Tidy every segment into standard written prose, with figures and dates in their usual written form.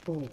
Oh.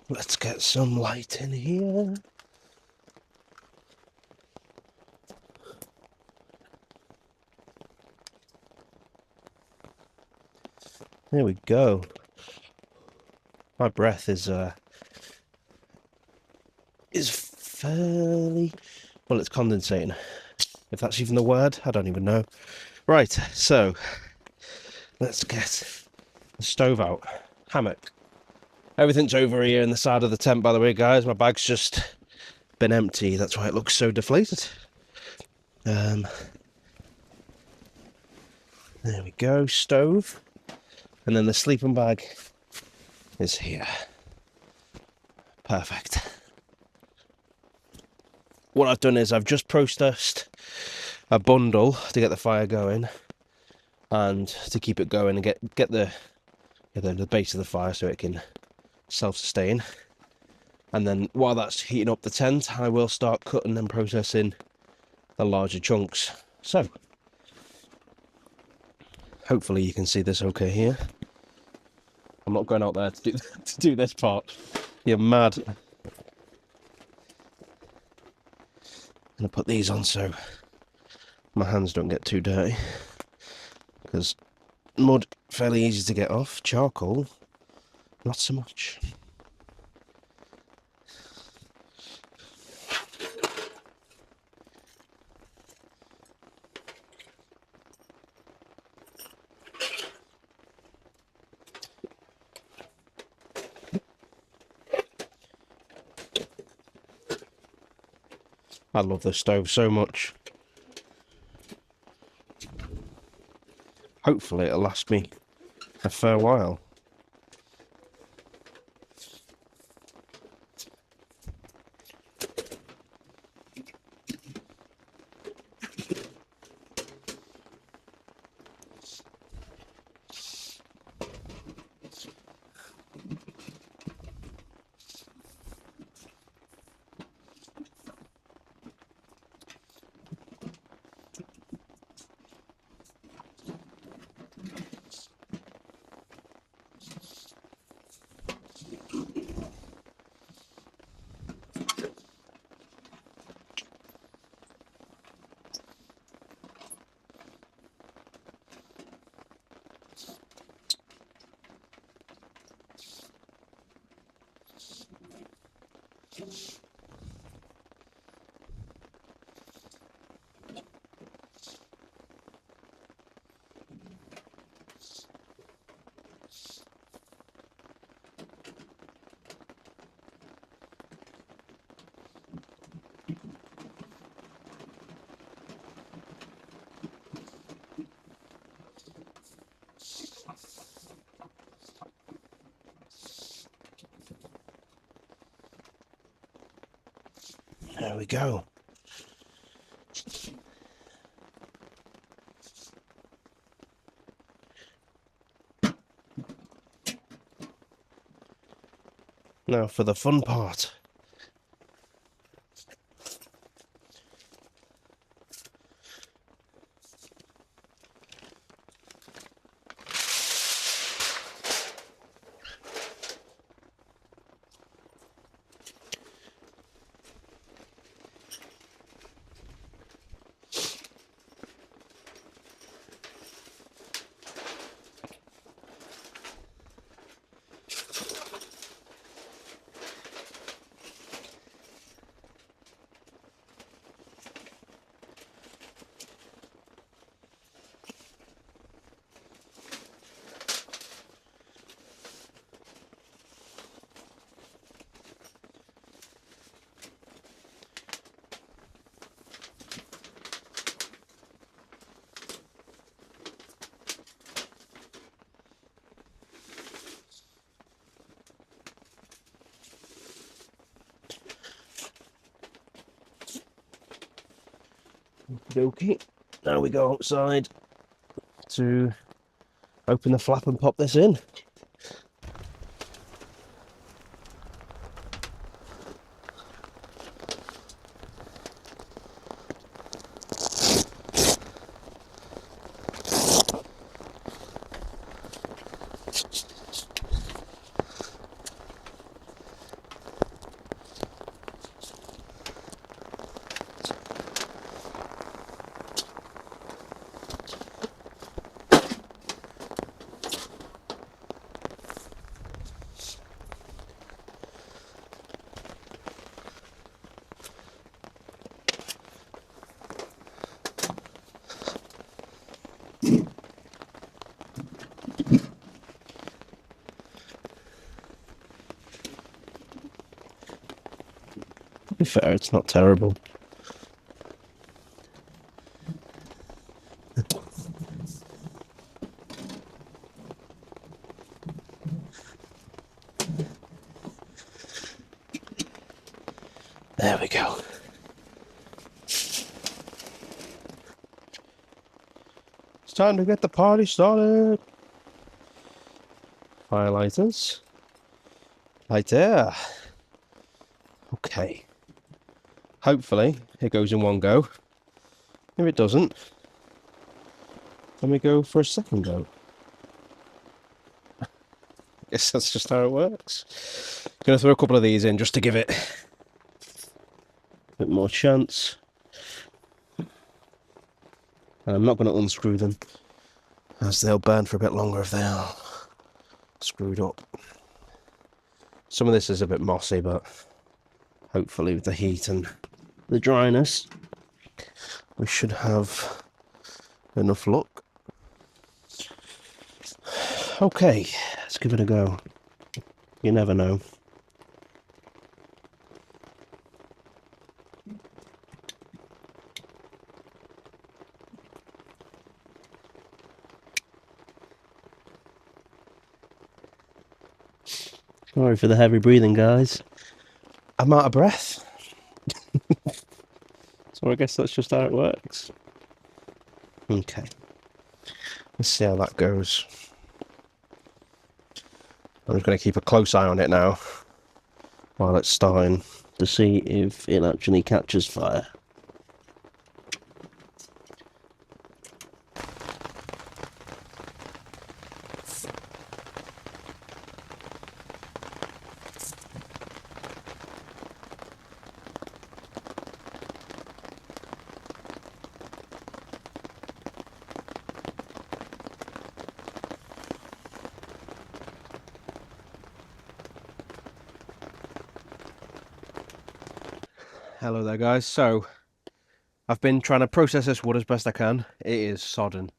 Let's get some light in here. There we go. My breath is fairly, well, it's condensating. If that's even the word, I don't even know. Right, so let's get the stove out. Hammock. Everything's over here in the side of the tent, by the way, guys. My bag's just been empty. That's why it looks so deflated. There we go, stove. And then the sleeping bag is here. Perfect. What I've done is I've just processed a bundle to get the fire going and to keep it going and get the base of the fire so it can self-sustain. And then while that's heating up the tent, I will start cutting and processing the larger chunks. So hopefully you can see this okay here. I'm not going out there to do this part. You're mad. I'm gonna put these on so my hands don't get too dirty, because mud fairly easy to get off, charcoal not so much. I love this stove so much. hopefully it'll last me a fair while. There we go. Now for the fun part. Okay, now we go outside to open the flap and pop this in. To be fair, it's not terrible. There we go. It's time to get the party started. Firelighters. Right there. Okay. Hopefully it goes in one go. If it doesn't, then we go for a second go. I guess that's just how it works. Gonna throw a couple of these in just to give it a bit more chance. And I'm not going to unscrew them, as they'll burn for a bit longer if they are screwed up. Some of this is a bit mossy, but hopefully with the heat and the dryness, we should have enough luck. Okay, let's give it a go. You never know. Sorry for the heavy breathing, guys. I'm out of breath. So I guess that's just how it works. Okay. Let's see how that goes. I'm just going to keep a close eye on it now while it's starting to see if it actually catches fire. Hello there, guys. So I've been trying to process this wood as best I can. It is sodden,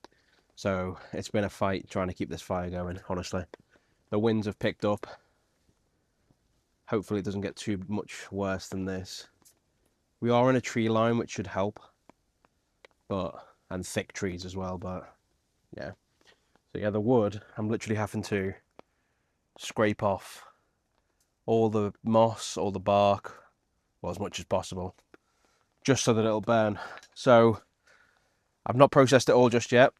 so it's been a fight trying to keep this fire going, honestly. The winds have picked up. Hopefully it doesn't get too much worse than this. We are in a tree line, which should help, and thick trees as well, but yeah. So yeah, the wood, I'm literally having to scrape off all the moss, all the bark, well, as much as possible, just so that it'll burn. So I've not processed it all just yet.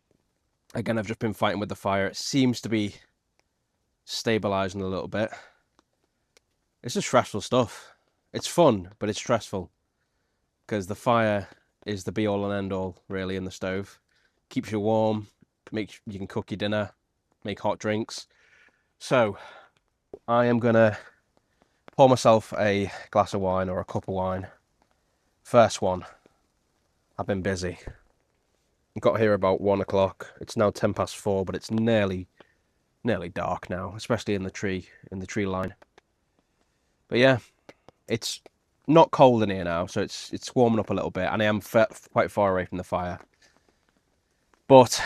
Again, I've just been fighting with the fire. It seems to be stabilizing a little bit. It's just stressful stuff. It's fun, but it's stressful because the fire is the be all and end all, really, in the stove. Keeps you warm, you can cook your dinner, make hot drinks. So I am gonna pour myself a glass of wine or a cup of wine. First one. I've been busy. Got here about 1 o'clock. It's now 4:10, but it's nearly dark now, especially in the tree line. But yeah, it's not cold in here now, so it's warming up a little bit, and I am quite far away from the fire. But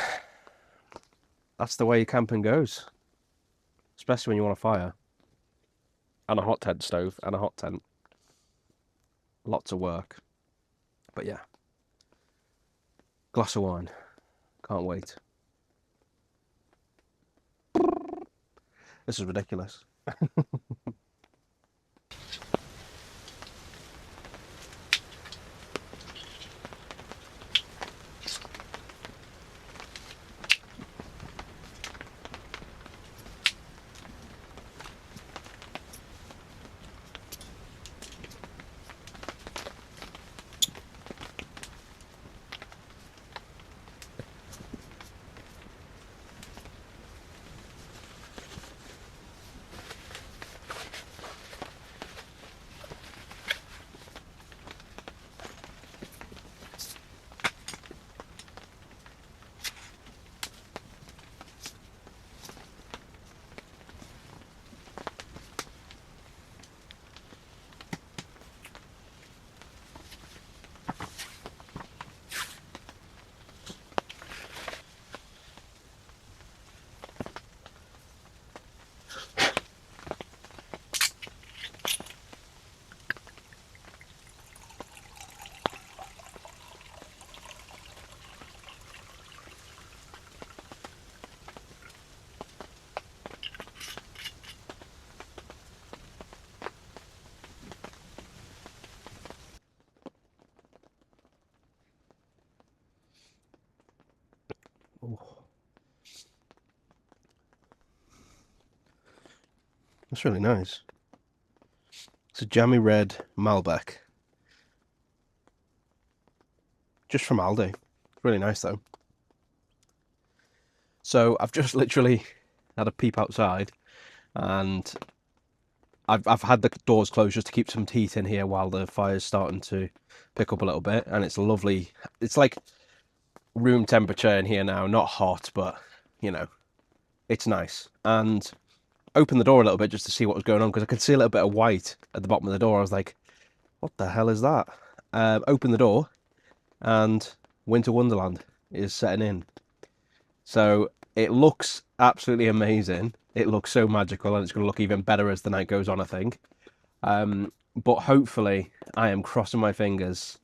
that's the way camping goes, especially when you want a fire and a hot tent stove and a hot tent. Lots of work. But yeah, glass of wine. Can't wait. This is ridiculous. Oh. That's really nice. It's a jammy red Malbec. Just from Aldi. Really nice though. So I've just literally had a peep outside, and I've had the doors closed just to keep some heat in here while the fire's starting to pick up a little bit, and it's lovely. It's like room temperature in here now, not hot, but you know, it's nice. And opened the door a little bit just to see what was going on, because I could see a little bit of white at the bottom of the door. I was like, what the hell is that? Opened the door, and Winter Wonderland is setting in. So it looks absolutely amazing. It looks so magical, and it's going to look even better as the night goes on, I think. But hopefully, I am crossing my fingers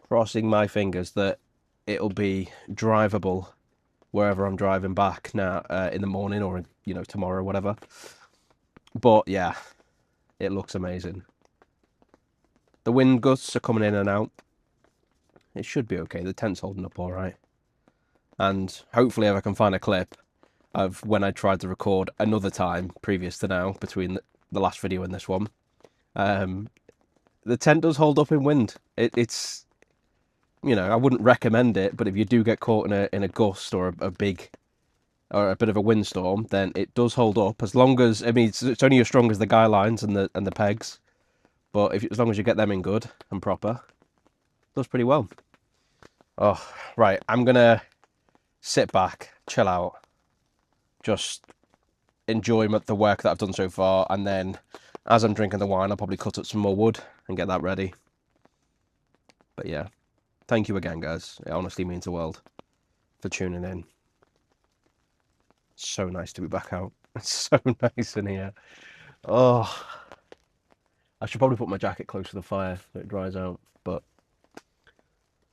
that it'll be drivable wherever I'm driving back now in the morning, or tomorrow, whatever. But yeah, it looks amazing. The wind gusts are coming in and out. It should be okay. The tent's holding up all right. And hopefully if I can find a clip of when I tried to record another time previous to now, between the last video and this one. The tent does hold up in wind. It's, you know, I wouldn't recommend it, but if you do get caught in a gust or a big, or a bit of a windstorm, then it does hold up. As long as, I mean, it's only as strong as the guy lines and the pegs, but as long as you get them in good and proper, it does pretty well. Oh, right, I'm gonna sit back, chill out, just enjoy the work that I've done so far, and then as I'm drinking the wine, I'll probably cut up some more wood and get that ready. But yeah, thank you again, guys. It honestly means the world for tuning in. It's so nice to be back out. It's so nice in here. Oh, I should probably put my jacket close to the fire so it dries out, but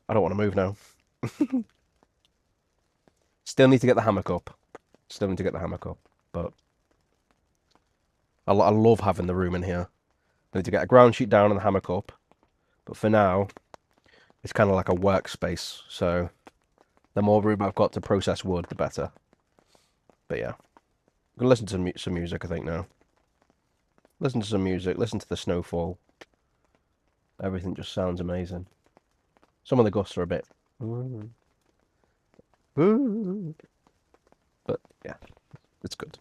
I don't want to move now. Still need to get the hammock up. But I love having the room in here. I need to get a ground sheet down and the hammock up. But for now, it's kind of like a workspace. So the more room I've got to process wood, the better. But yeah, I'm going to listen to some music, I think, now. Listen to some music, listen to the snowfall. Everything just sounds amazing. Some of the gusts are a bit... But yeah, it's good.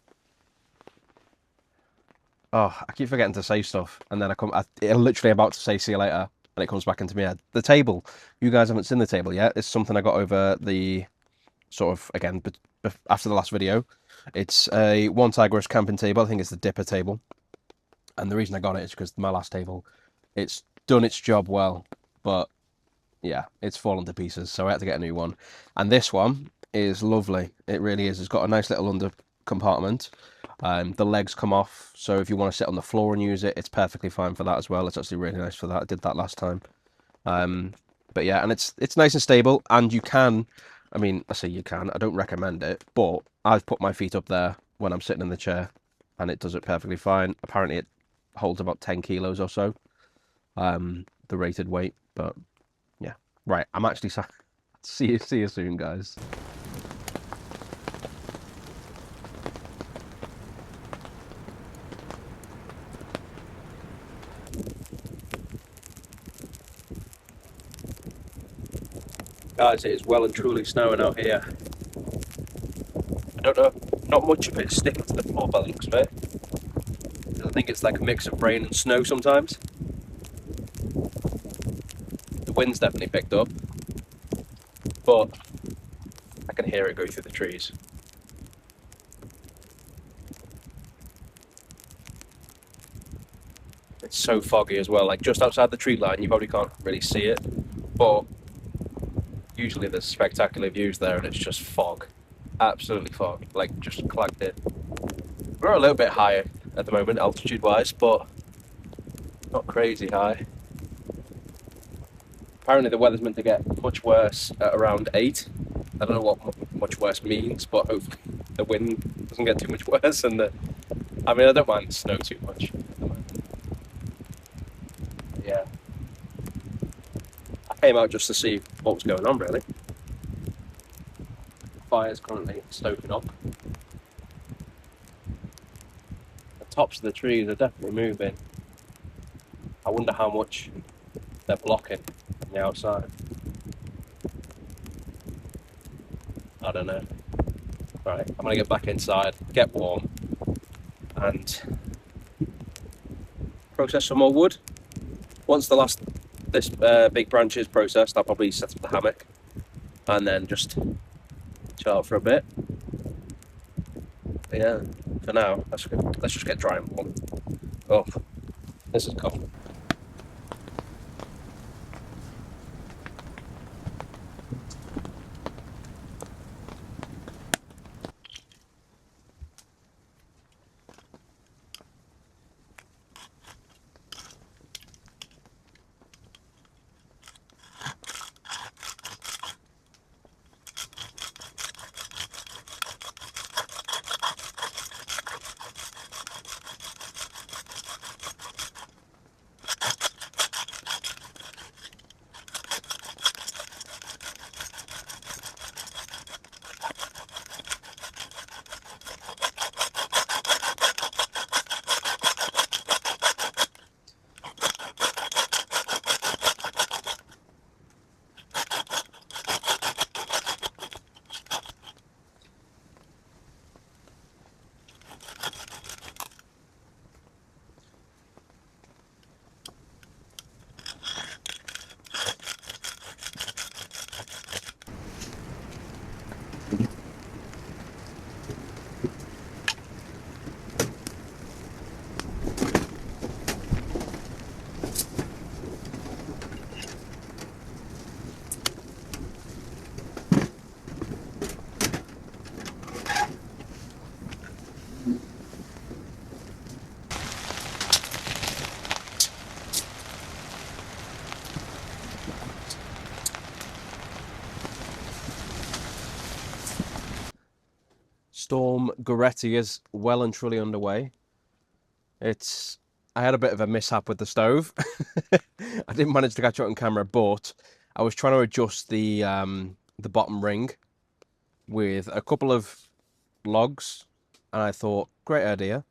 Oh, I keep forgetting to say stuff, and then I'm literally about to say see you later, and it comes back into my head. The table. You guys haven't seen the table yet. It's something I got over the, sort of, again, after the last video. It's a one Tigris camping table. I think it's the dipper table. And the reason I got it is because my last table, it's done its job well, but yeah, it's fallen to pieces, so I had to get a new one. And this one is lovely. It really is. It's got a nice little under compartment. The legs come off, so if you want to sit on the floor and use it, it's perfectly fine for that as well. It's actually really nice for that. I did that last time. But yeah, and it's nice and stable, and you can, I mean, I say you can, I don't recommend it, but I've put my feet up there when I'm sitting in the chair, and it does it perfectly fine. Apparently it holds about 10 kilos or so, the rated weight, but yeah. Right, I'm actually see you soon, guys. Guys, it is well and truly snowing out here. I don't know, not much of it is sticking to the floor by the looks of it. I think it's like a mix of rain and snow sometimes. The wind's definitely picked up, but I can hear it go through the trees. It's so foggy as well, like just outside the tree line you probably can't really see it, but usually there's spectacular views there and it's just fog. Absolutely fog, like just clagged in. We're a little bit higher at the moment, altitude wise, but not crazy high. Apparently the weather's meant to get much worse at around 8. I don't know what much worse means, but hopefully the wind doesn't get too much worse. And I mean, I don't mind snow too much at the moment. But yeah, I came out just to see what was going on, really. Fire's currently stoking up. The tops of the trees are definitely moving. I wonder how much they're blocking from the outside. I don't know. Right, I'm gonna get back inside, get warm, and process some more wood. Once this big branch is processed, I'll probably set up the hammock and then just chill out for a bit. But yeah, for now, let's just get dry and warm. Oh, this is cold. Storm Goretti is well and truly underway. I had a bit of a mishap with the stove. I didn't manage to catch it on camera, but I was trying to adjust the bottom ring with a couple of logs, and I thought, great idea.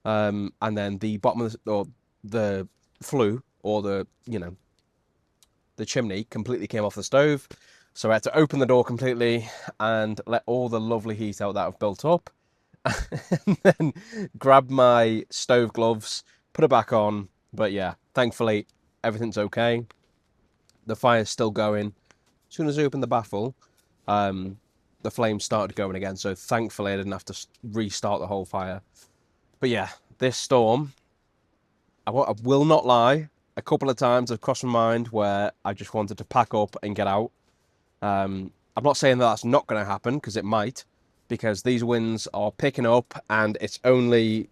And then the bottom of the flue, or the chimney, completely came off the stove. So I had to open the door completely and let all the lovely heat out that I've built up. And then grab my stove gloves, put it back on. But yeah, thankfully, everything's okay. The fire's still going. As soon as I opened the baffle, the flames started going again. So thankfully, I didn't have to restart the whole fire. But yeah, this storm, I will not lie, a couple of times I've crossed my mind where I just wanted to pack up and get out. I'm not saying that that's not going to happen, because it might, because these winds are picking up and it's only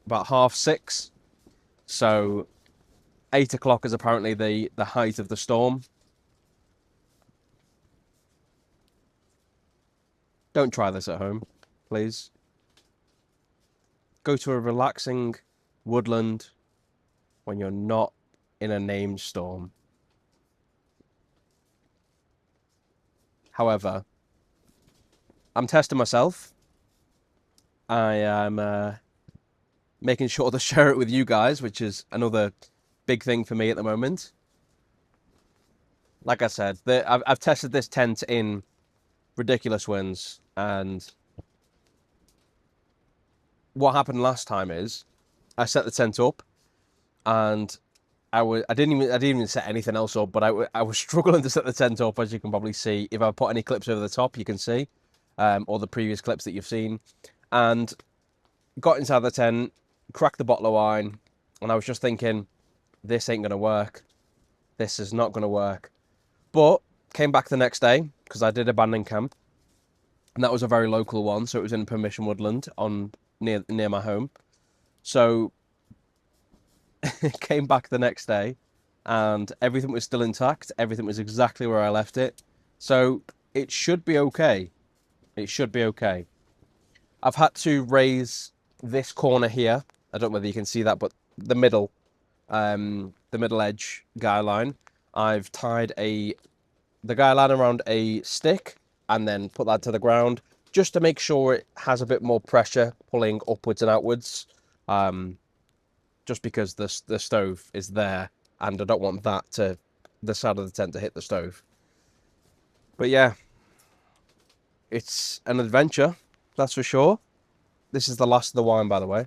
about 6:30. So 8 o'clock is apparently the height of the storm. Don't try this at home, please. Go to a relaxing woodland when you're not in a named storm. However, I'm testing myself. I am making sure to share it with you guys, which is another big thing for me at the moment. Like I said, I've tested this tent in ridiculous winds, and what happened last time is I set the tent up, and I didn't even set anything else up, but I was struggling to set the tent up, as you can probably see. If I put any clips over the top, you can see, or the previous clips that you've seen, and got inside the tent, cracked the bottle of wine, and I was just thinking, this ain't gonna work. This is not gonna work. But came back the next day, because I did abandon camp, and that was a very local one, so it was in Permission Woodland near my home. So came back the next day, and everything was still intact. Everything was exactly where I left it. So it should be okay. It should be okay. I've had to raise this corner here. I don't know whether you can see that, but the middle edge guy line, I've tied the guy line around a stick and then put that to the ground, just to make sure it has a bit more pressure pulling upwards and outwards. Just because the stove is there, and I don't want the side of the tent to hit the stove. But yeah, it's an adventure, that's for sure. This is the last of the wine, by the way.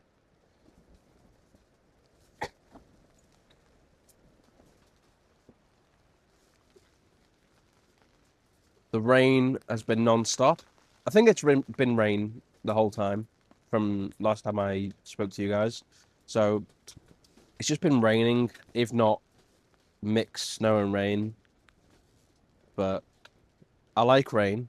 The rain has been non-stop. I think it's been rain the whole time from last time I spoke to you guys. So it's just been raining, if not mixed snow and rain. But I like rain.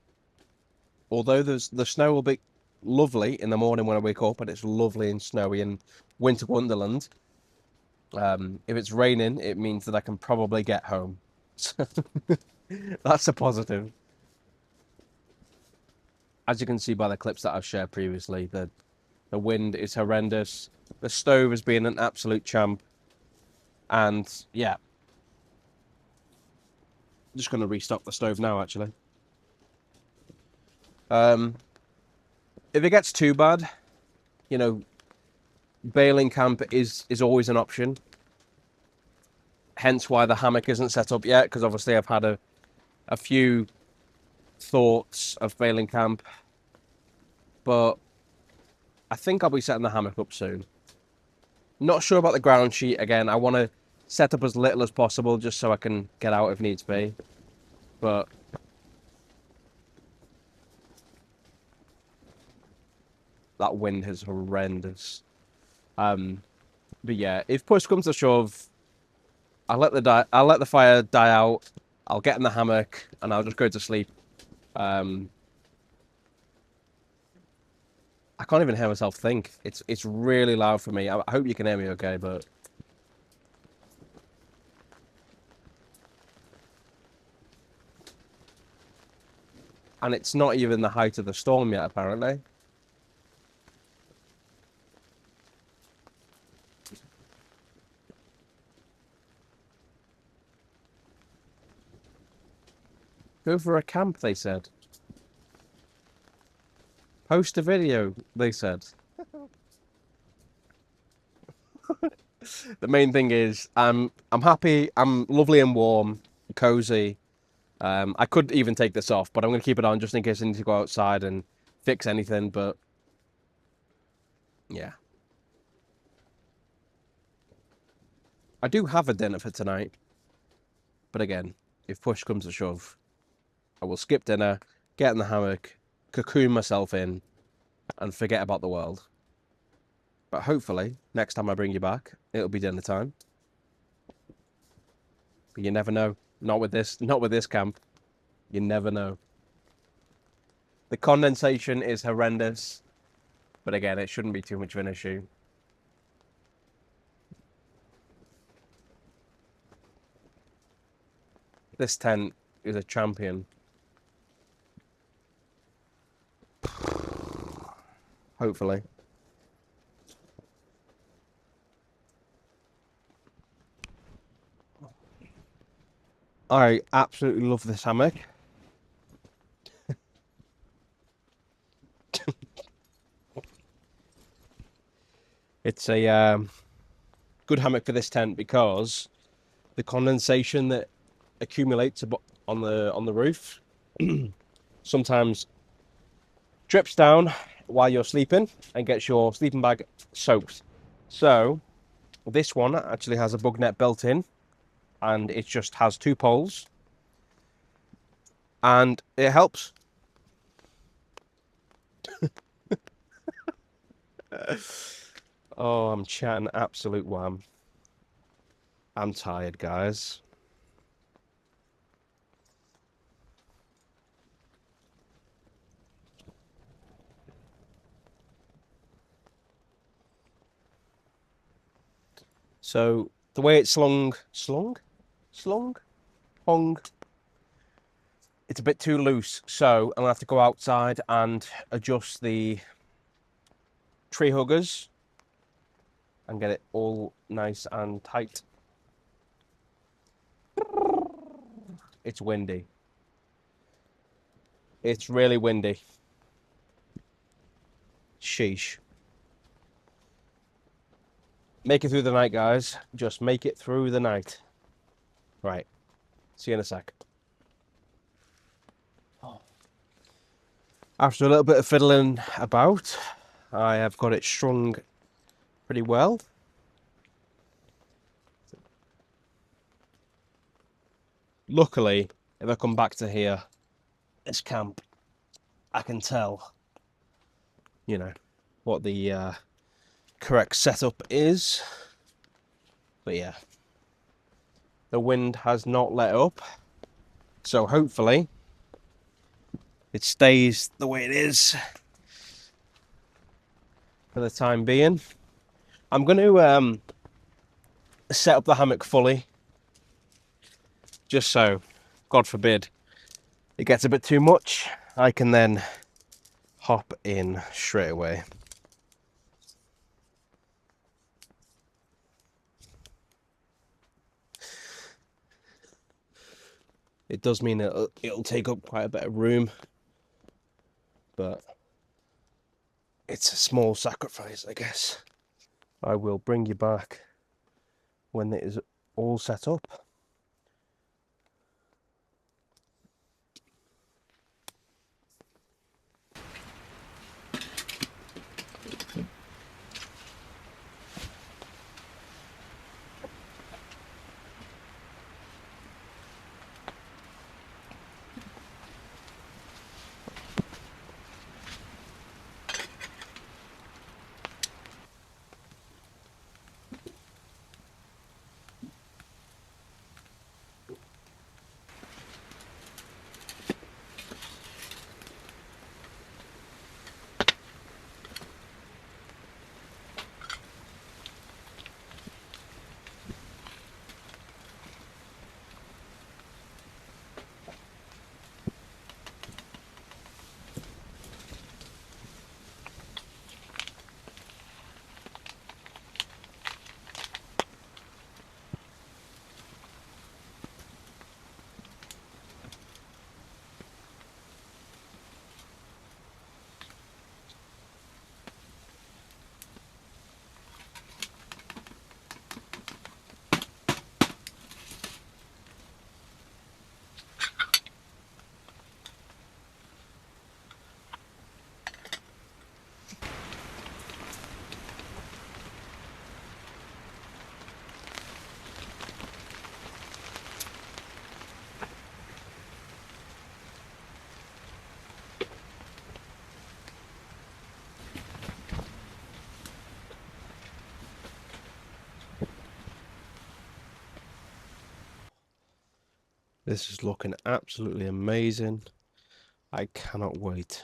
Although the snow will be lovely in the morning when I wake up, and it's lovely and snowy in winter wonderland. If it's raining, it means that I can probably get home. That's a positive. As you can see by the clips that I've shared previously, the wind is horrendous. The stove has been an absolute champ. And yeah, I'm just going to restock the stove now, actually. If it gets too bad, bailing camp is always an option. Hence why the hammock isn't set up yet, because obviously I've had a few thoughts of bailing camp, but I think I'll be setting the hammock up soon. Not sure about the ground sheet again. I want to set up as little as possible just so I can get out if needs be. But that wind is horrendous. But yeah, if push comes to shove, I'll let the fire die out. I'll get in the hammock and I'll just go to sleep. I can't even hear myself think. It's really loud for me. I hope you can hear me okay, but And it's not even the height of the storm yet, apparently. Go for a camp, they said. Post a video, they said. The main thing is, I'm happy, I'm lovely and warm, cozy. I could even take this off, but I'm going to keep it on just in case I need to go outside and fix anything, but yeah. I do have a dinner for tonight, but again, if push comes to shove, I will skip dinner, get in the hammock, cocoon myself in, and forget about the world. But hopefully, next time I bring you back, it'll be dinner time. But you never know. Not with this camp. You never know. The condensation is horrendous, but again, it shouldn't be too much of an issue. This tent is a champion. Hopefully. I absolutely love this hammock. It's a good hammock for this tent because the condensation that accumulates on the roof sometimes drips down while you're sleeping and gets your sleeping bag soaked. So this one actually has a bug net built in, and it just has 2 poles, and it helps. Oh, I'm chatting absolute wham. I'm tired, guys. So the way it's hung, it's a bit too loose. So I'm gonna have to go outside and adjust the tree huggers and get it all nice and tight. It's windy. It's really windy. Sheesh. Make it through the night, guys. Just make it through the night. Right. See you in a sec. After a little bit of fiddling about, I have got it strung pretty well. Luckily, if I come back to here, this camp, I can tell, you know, what the correct setup is. But yeah, the wind has not let up, so hopefully it stays the way it is for the time being. I'm going to set up the hammock fully, just so, God forbid, it gets a bit too much, I can then hop in straight away. It does mean it'll take up quite a bit of room, but it's a small sacrifice, I guess. I will bring you back when it is all set up. This is looking absolutely amazing. I cannot wait.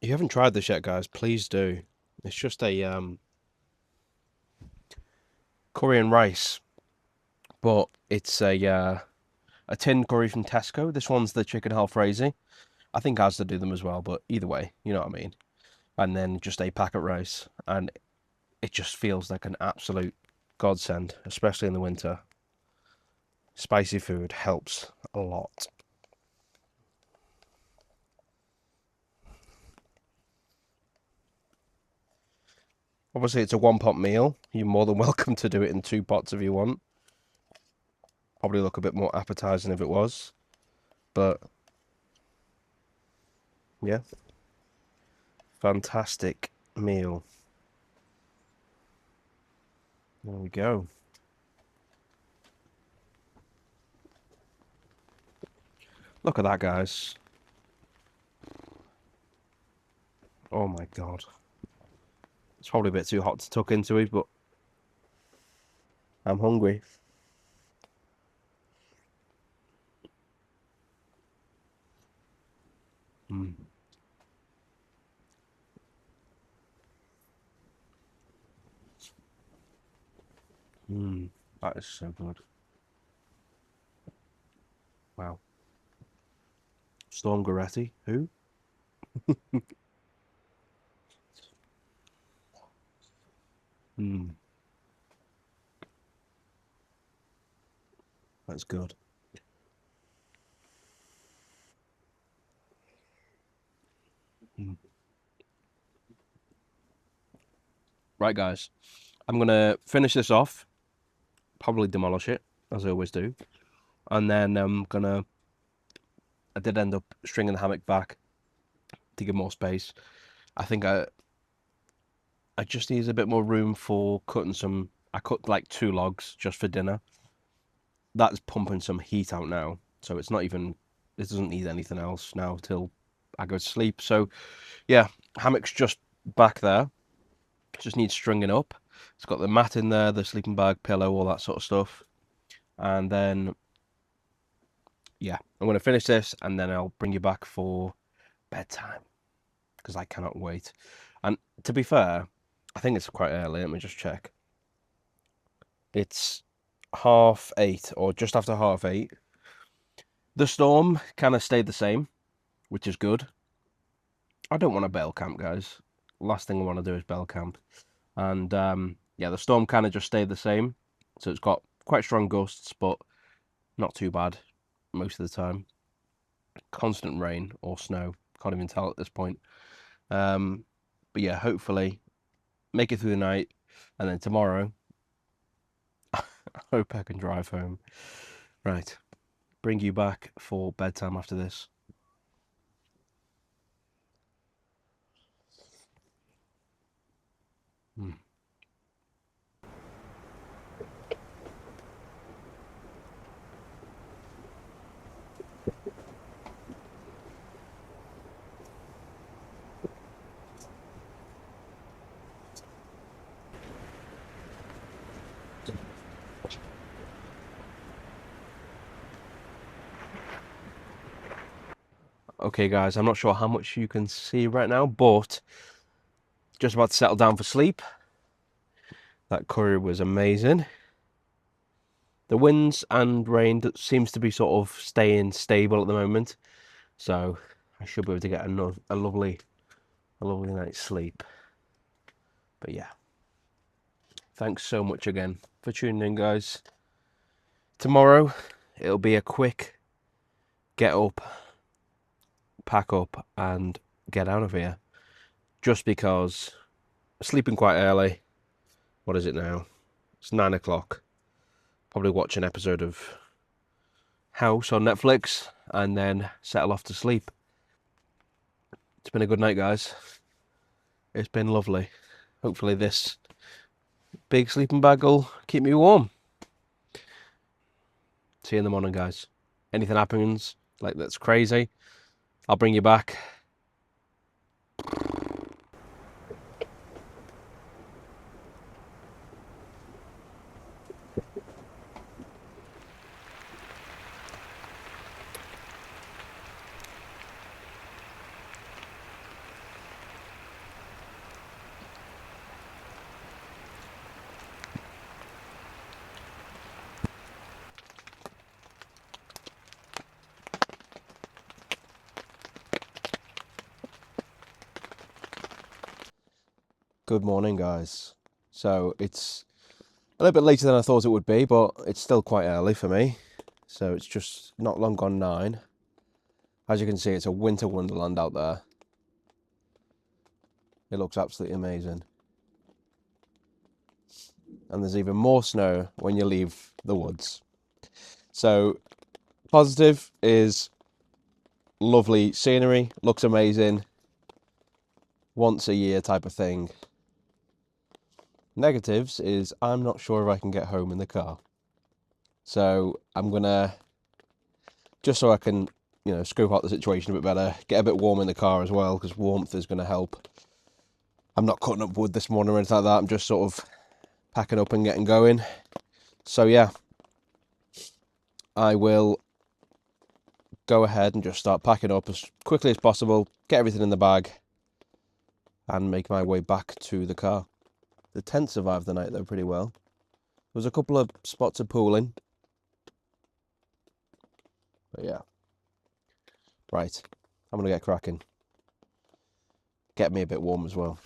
If you haven't tried this yet, guys, please do. It's just a curry and rice, but it's a tin curry from Tesco. This one's the chicken jalfrezi. I think Asda do them as well, but either way, you know what I mean. And then just a packet rice, and it just feels like an absolute godsend, especially in the winter. Spicy food helps a lot. Obviously, it's a one-pot meal. You're more than welcome to do it in 2 pots if you want. Probably look a bit more appetizing if it was. But, yeah. Fantastic meal. There we go. Look at that, guys. Oh my God. It's probably a bit too hot to tuck into it, but I'm hungry. Mm. That is so good. Wow. Storm Goretti, who? That's good. Right, guys. I'm going to finish this off. Probably demolish it, as I always do. And then I did end up stringing the hammock back to give more space. I think I just need a bit more room for cutting some. I cut like 2 logs just for dinner. That's pumping some heat out now, so it's not even. It doesn't need anything else now till I go to sleep. So yeah, hammock's just back there. Just needs stringing up. It's got the mat in there, the sleeping bag, pillow, all that sort of stuff. And then yeah, I'm going to finish this and then I'll bring you back for bedtime because I cannot wait. And to be fair, I think it's quite early. Let me just check. It's 8:30 or just after 8:30. The storm kind of stayed the same, which is good. I don't want to bail camp, guys. Last thing I want to do is bail camp. And yeah, the storm kind of just stayed the same. So it's got quite strong gusts, but not too bad most of the time. Constant rain or snow. Can't even tell at this point. But yeah, hopefully make it through the night. And then tomorrow, I hope I can drive home. Right. Bring you back for bedtime after this. Okay, guys, I'm not sure how much you can see right now, but just about to settle down for sleep. That curry was amazing. The winds and rain seems to be sort of staying stable at the moment, so I should be able to get a lovely night's sleep. But yeah, thanks so much again for tuning in, guys. Tomorrow, it'll be a quick get up, pack up, and get out of here. Just because sleeping quite early. What is it now? It's 9 o'clock. Probably watch an episode of House on Netflix and then settle off to sleep. It's been a good night, guys. It's been lovely. Hopefully this big sleeping bag will keep me warm. See you in the morning, guys. Anything happens, like that's crazy, I'll bring you back. Good morning, guys. So it's a little bit later than I thought it would be, but it's still quite early for me. So it's just not long gone 9. As you can see, it's a winter wonderland out there. It looks absolutely amazing. And there's even more snow when you leave the woods. So positive is lovely scenery, looks amazing, once a year type of thing. Negatives is I'm not sure if I can get home in the car. So I'm gonna, just so I can, scope out the situation a bit better, get a bit warm in the car as well, because warmth is gonna help. I'm not cutting up wood this morning or anything like that. I'm just sort of packing up and getting going. So yeah, I will go ahead and just start packing up as quickly as possible, get everything in the bag, and make my way back to the car. The tent survived the night though pretty well. There was a couple of spots of pooling. But yeah. Right, I'm going to get cracking. Get me a bit warm as well.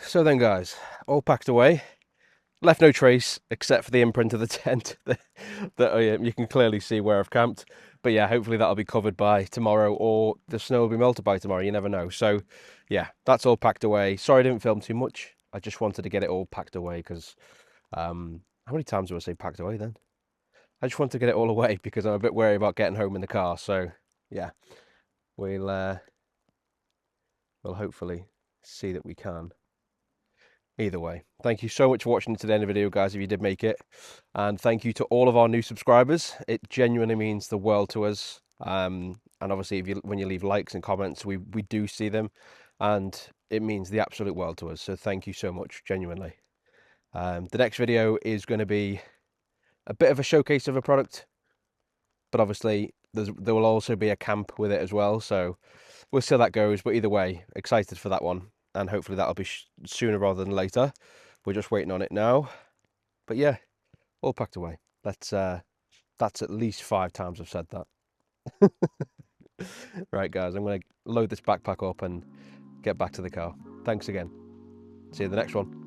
So then guys, all packed away, left no trace except for the imprint of the tent that you can clearly see where I've camped. But yeah, hopefully that'll be covered by tomorrow, or the snow will be melted by tomorrow. You never know. So yeah, that's all packed away. Sorry I didn't film too much. I just wanted to get it all packed away because how many times do I say packed away then? I just wanted to get it all away because I'm a bit wary about getting home in the car. So yeah, we'll hopefully see that we can. Either way, thank you so much for watching to the end of the video, guys, if you did make it. And thank you to all of our new subscribers. It genuinely means the world to us. And obviously, when you leave likes and comments, we do see them. And it means the absolute world to us. So thank you so much, genuinely. The next video is going to be a bit of a showcase of a product. But obviously, there will also be a camp with it as well. So we'll see how that goes. But either way, excited for that one. And hopefully that'll be sooner rather than later. We're just waiting on it now. But yeah, all packed away. That's at least 5 times I've said that. Right, guys, I'm going to load this backpack up and get back to the car. Thanks again. See you in the next one.